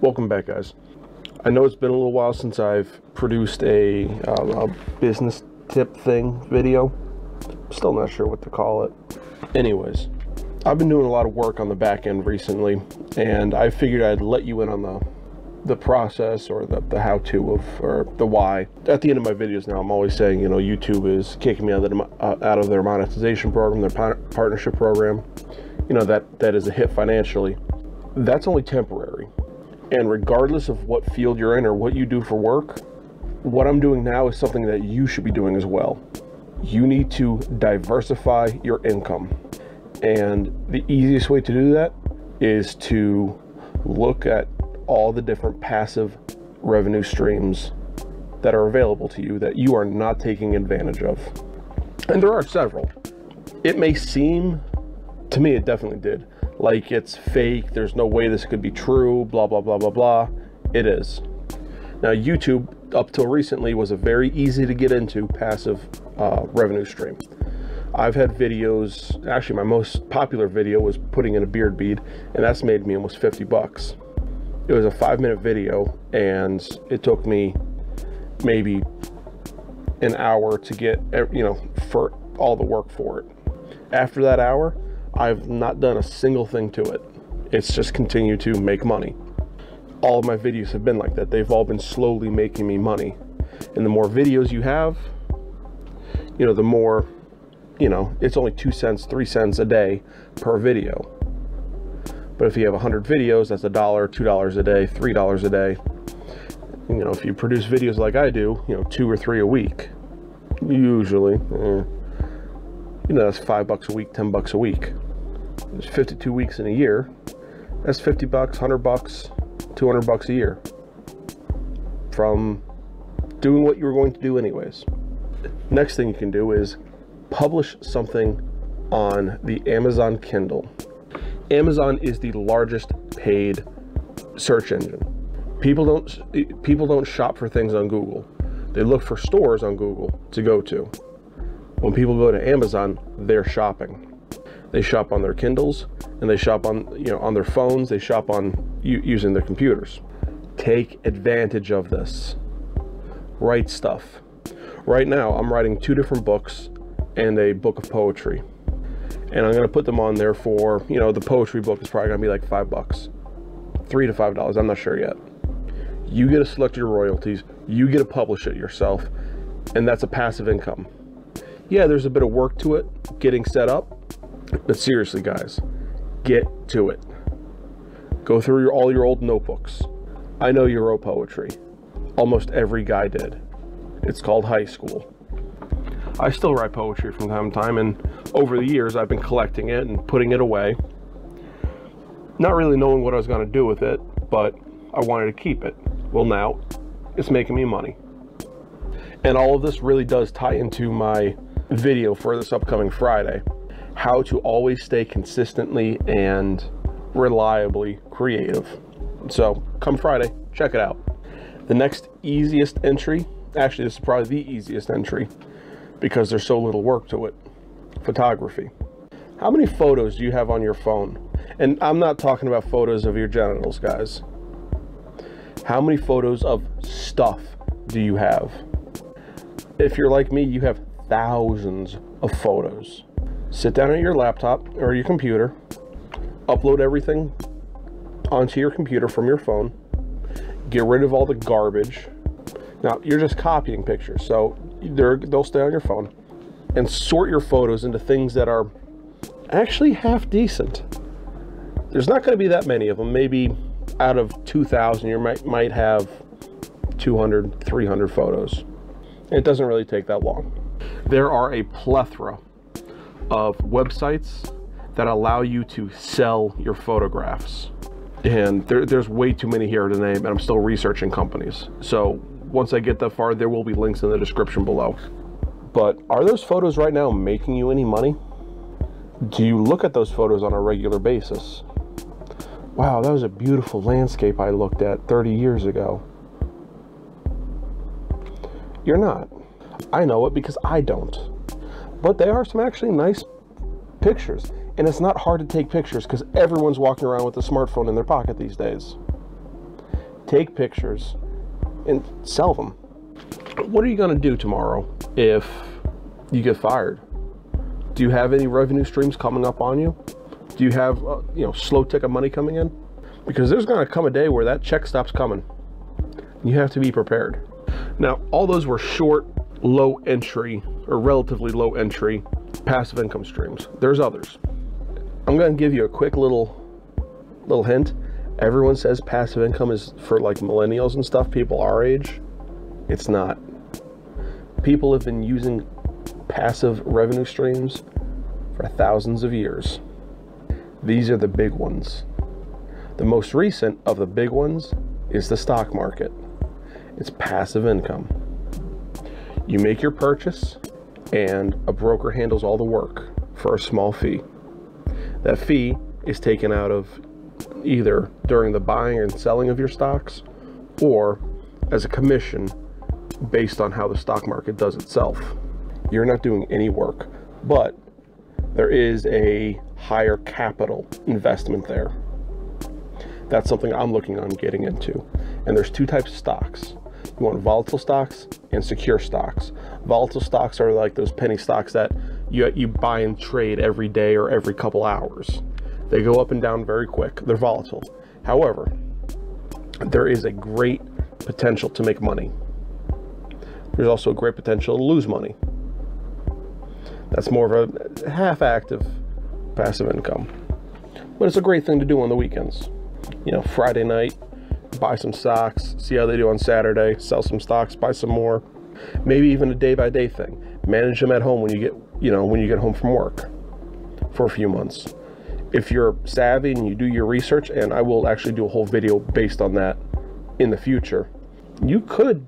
Welcome back, guys. I know it's been a little while since I've produced a business tip thing video. Still not sure what to call it. Anyways, I've been doing a lot of work on the back end recently, and I figured I'd let you in on the process, or the how-to or the why. At the end of my videos now, I'm always saying, you know, YouTube is kicking me out of their monetization program, their partnership program. You know, that is a hit financially. That's only temporary. And regardless of what field you're in or what you do for work, what I'm doing now is something that you should be doing as well. You need to diversify your income. And the easiest way to do that is to look at all the different passive revenue streams that are available to you that you are not taking advantage of. And there are several. It may seem, to me it definitely did, like it's fake, there's no way this could be true, blah, blah, blah, blah, blah. It is. Now, YouTube, up till recently, was a very easy to get into passive revenue stream. I've had videos, actually my most popular video was putting in a beard bead, and that's made me almost 50 bucks. It was a 5-minute video, and it took me maybe an hour to get, you know, for all the work for it. After that hour, I've not done a single thing to it. It's just continued to make money. All of my videos have been like that. They've all been slowly making me money. And the more videos you have, you know, the more, you know, it's only 2 cents, 3 cents a day per video. But if you have 100 videos, that's $1, $2 a day, $3 a day. You know, if you produce videos like I do, you know, 2 or 3 a week, usually, you know, that's $5 a week, $10 a week. There's 52 weeks in a year. That's 50 bucks, 100 bucks, 200 bucks a year from doing what you were going to do anyways. Next thing you can do is publish something on the Amazon Kindle. Amazon is the largest paid search engine. People don't shop for things on Google. They look for stores on Google to go to. When people go to Amazon, they're shopping. They shop on their Kindles, and they shop on, you know, on their phones. They shop on using their computers. Take advantage of this. Write stuff. Right now, I'm writing 2 different books and a book of poetry, and I'm going to put them on there for, you know, the poetry book is probably going to be like $5, $3 to $5. I'm not sure yet. You get to select your royalties. You get to publish it yourself, and that's a passive income. Yeah, there's a bit of work to it, getting set up, but seriously, guys, get to it. Go through all your old notebooks. I know you wrote poetry. Almost every guy did. It's called high school. I still write poetry from time to time, and over the years, I've been collecting it and putting it away. Not really knowing what I was going to do with it, but I wanted to keep it. Well, now, it's making me money. And all of this really does tie into my video for this upcoming Friday, how to always stay consistently and reliably creative. So come Friday, check it out. The next easiest entry, actually this is probably the easiest entry because there's so little work to it, photography. How many photos do you have on your phone? And I'm not talking about photos of your genitals, guys. How many photos of stuff do you have? If you're like me, you have thousands of photos. Sit down at your laptop or your computer, upload everything onto your computer from your phone, get rid of all the garbage. Now, you're just copying pictures, so they'll stay on your phone, and sort your photos into things that are actually half decent. There's not going to be that many of them. Maybe out of 2,000, you might have 200, 300 photos. It doesn't really take that long. There are a plethora of websites that allow you to sell your photographs. And there's way too many here to name, and I'm still researching companies. So once I get that far, there will be links in the description below. But are those photos right now making you any money? Do you look at those photos on a regular basis? Wow, that was a beautiful landscape I looked at 30 years ago. You're not. I know it because I don't. But they are some actually nice pictures. And it's not hard to take pictures because everyone's walking around with a smartphone in their pocket these days. take pictures, and sell them. What are you going to do tomorrow if you get fired? Do you have any revenue streams coming up on you? Do you have slow tick of money coming in? Because there's going to come a day where that check stops coming. You have to be prepared. Now, all those were short, low entry, or relatively low entry passive income streams. There's others. I'm going to give you a quick little hint. Everyone says passive income is for like millennials and stuff, people our age. It's not. People have been using passive revenue streams for thousands of years. These are the big ones. The most recent of the big ones is the stock market. It's passive income. You make your purchase and a broker handles all the work for a small fee. That fee is taken out of either during the buying and selling of your stocks or as a commission based on how the stock market does itself. You're not doing any work, but there is a higher capital investment there. That's something I'm looking on getting into. And there's two types of stocks. You want volatile stocks and secure stocks. Volatile stocks are like those penny stocks that you buy and trade every day or every couple hours. They go up and down very quick. They're volatile. However, there is a great potential to make money. There's also a great potential to lose money. That's more of a half-active passive income. But it's a great thing to do on the weekends. Friday night, buy some stocks, see how they do on Saturday, sell some stocks, buy some more. Maybe even a day-by-day thing. Manage them at home when you get home from work for a few months. If you're savvy and you do your research, and I will actually do a whole video based on that in the future, you could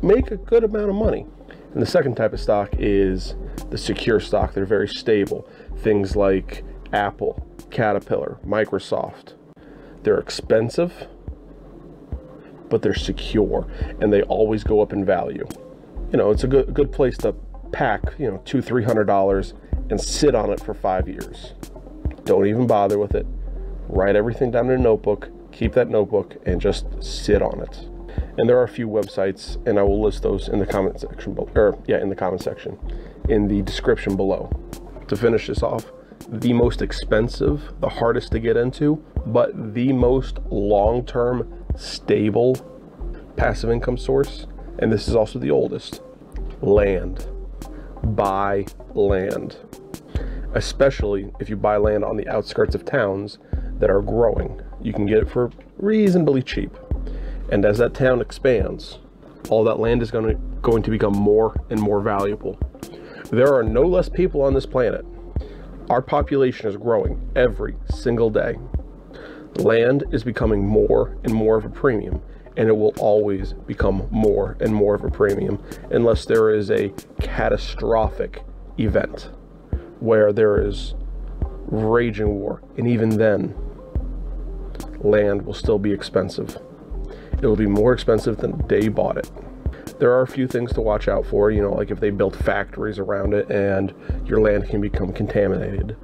make a good amount of money. And the second type of stock is the secure stock. They're very stable. Things like Apple, Caterpillar, Microsoft. They're expensive, but they're secure, and they always go up in value. It's a good place to pack, $200-300 and sit on it for 5 years. Don't even bother with it. Write everything down in a notebook, keep that notebook, and just sit on it. And there are a few websites, and I will list those in the comment section, in the description below. To finish this off, the most expensive, the hardest to get into, but the most long-term stable passive income source, and this is also the oldest, land. Buy land. Especially if you buy land on the outskirts of towns that are growing. You can get it for reasonably cheap. And as that town expands, all that land is going to become more and more valuable. There are no less people on this planet. Our population is growing every single day. Land is becoming more and more of a premium, and it will always become more and more of a premium unless there is a catastrophic event where there is raging war, and even then land will still be expensive. It will be more expensive than the day you bought it. There are a few things to watch out for, like if they build factories around it and your land can become contaminated,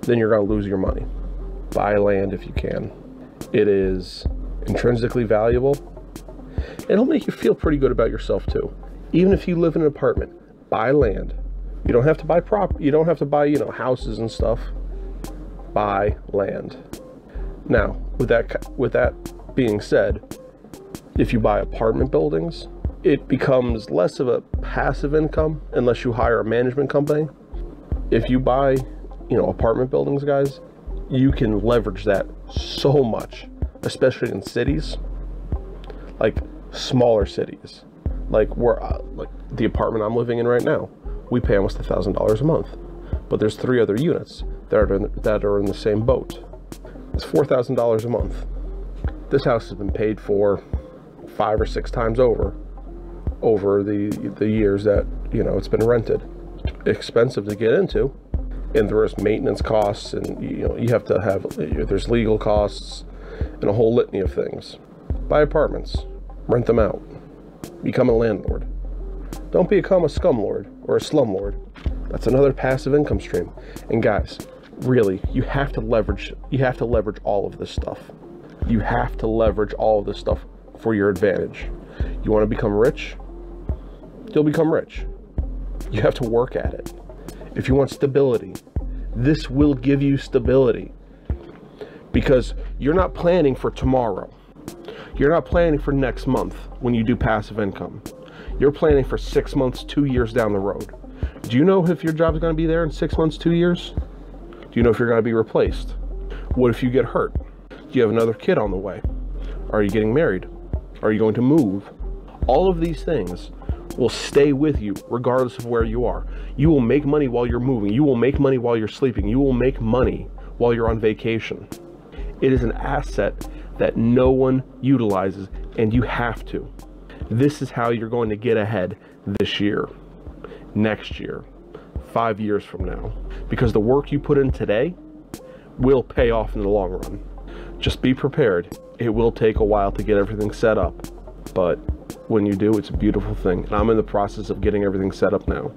then you're going to lose your money. Buy land if you can. It is intrinsically valuable. It'll make you feel pretty good about yourself too. Even if you live in an apartment, buy land. You don't have to buy you don't have to buy, houses and stuff. Buy land. Now, with that being said, if you buy apartment buildings, it becomes less of a passive income unless you hire a management company. If you buy, apartment buildings, guys, you can leverage that so much, especially in cities, like smaller cities, like the apartment I'm living in right now. We pay almost $1,000 a month, but there's 3 other units that are in the same boat. It's $4,000 a month. This house has been paid for 5 or 6 times over the years that it's been rented. It's expensive to get into, and there's maintenance costs, and you have to have, there's legal costs and a whole litany of things. Buy apartments, rent them out, become a landlord. Don't become a scumlord or a slumlord. That's another passive income stream. And guys, really, you have to leverage all of this stuff. You have to leverage all of this stuff for your advantage. You want to become rich? You'll become rich. You have to work at it. If you want stability, this will give you stability, because you're not planning for tomorrow. You're not planning for next month when you do passive income. You're planning for 6 months, 2 years down the road. Do you know if your job is going to be there in 6 months, 2 years? Do you know if you're going to be replaced? What if you get hurt? Do you have another kid on the way? Are you getting married? Are you going to move? All of these things will stay with you regardless of where you are. You will make money while you're moving. You will make money while you're sleeping. You will make money while you're on vacation. It is an asset that no one utilizes, and you have to. This is how you're going to get ahead this year, next year, 5 years from now, because the work you put in today will pay off in the long run. Just be prepared. It will take a while to get everything set up, but when you do, it's a beautiful thing. And I'm in the process of getting everything set up now.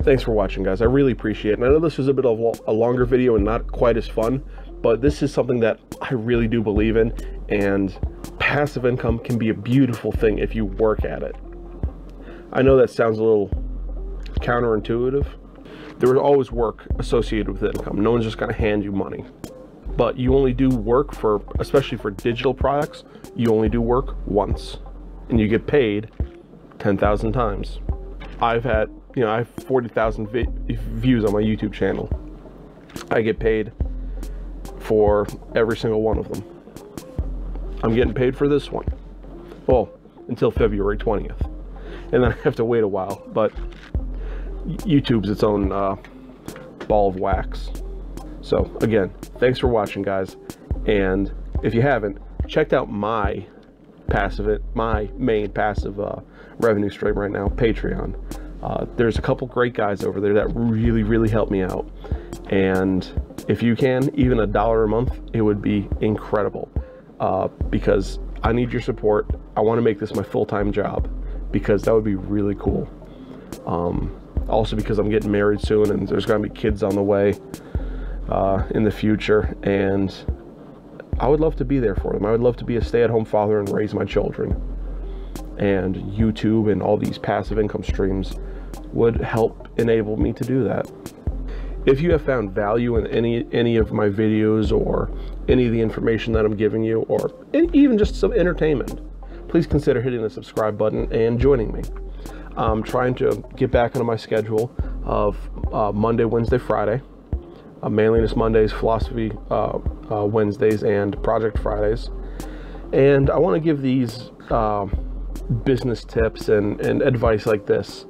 Thanks for watching, guys. I really appreciate it. And I know this was a bit of a longer video and not quite as fun, but this is something that I really do believe in, and passive income can be a beautiful thing if you work at it. I know that sounds a little counterintuitive. There is always work associated with income. No one's just going to hand you money. But you only do work for, especially for digital products, you only do work once. And you get paid 10,000 times. I have 40,000 views on my YouTube channel. I get paid for every single one of them. I'm getting paid for this one. Well, until February 20th. And then I have to wait a while, but YouTube's its own ball of wax. So again, thanks for watching, guys. And if you haven't, checked out my main passive revenue stream right now, Patreon. There's a couple great guys over there that really help me out. And if you can, even $1 a month, it would be incredible. Because I need your support. I want to make this my full-time job, because that would be really cool. Also because I'm getting married soon, and there's going to be kids on the way in the future, and I would love to be there for them. I would love to be a stay-at-home father and raise my children. And YouTube and all these passive income streams would help enable me to do that. If you have found value in any of my videos, or any of the information that I'm giving you, or even just some entertainment, please consider hitting the subscribe button and joining me. I'm trying to get back into my schedule of Monday, Wednesday, Friday. Manliness Mondays, Philosophy Wednesdays, and Project Fridays. And I want to give these business tips and advice like this.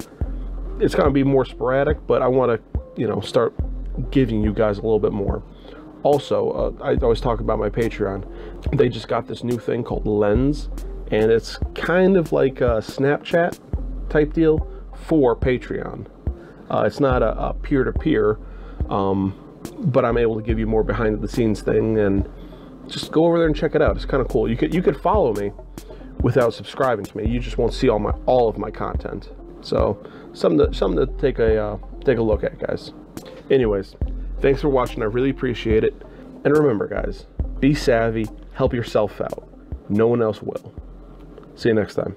It's going to be more sporadic, but I want to, start giving you guys a little bit more. Also, I always talk about my Patreon. They just got this new thing called Lens, and it's kind of like a Snapchat type deal for Patreon. It's not a peer-to-peer, but I'm able to give you more behind the scenes thing, and just go over there and check it out. It's kind of cool. You could follow me without subscribing to me. You just won't see all of my content. So something to take a look at, guys. Anyways, thanks for watching. I really appreciate it. And remember, guys, be savvy, help yourself out. No one else will. See you next time.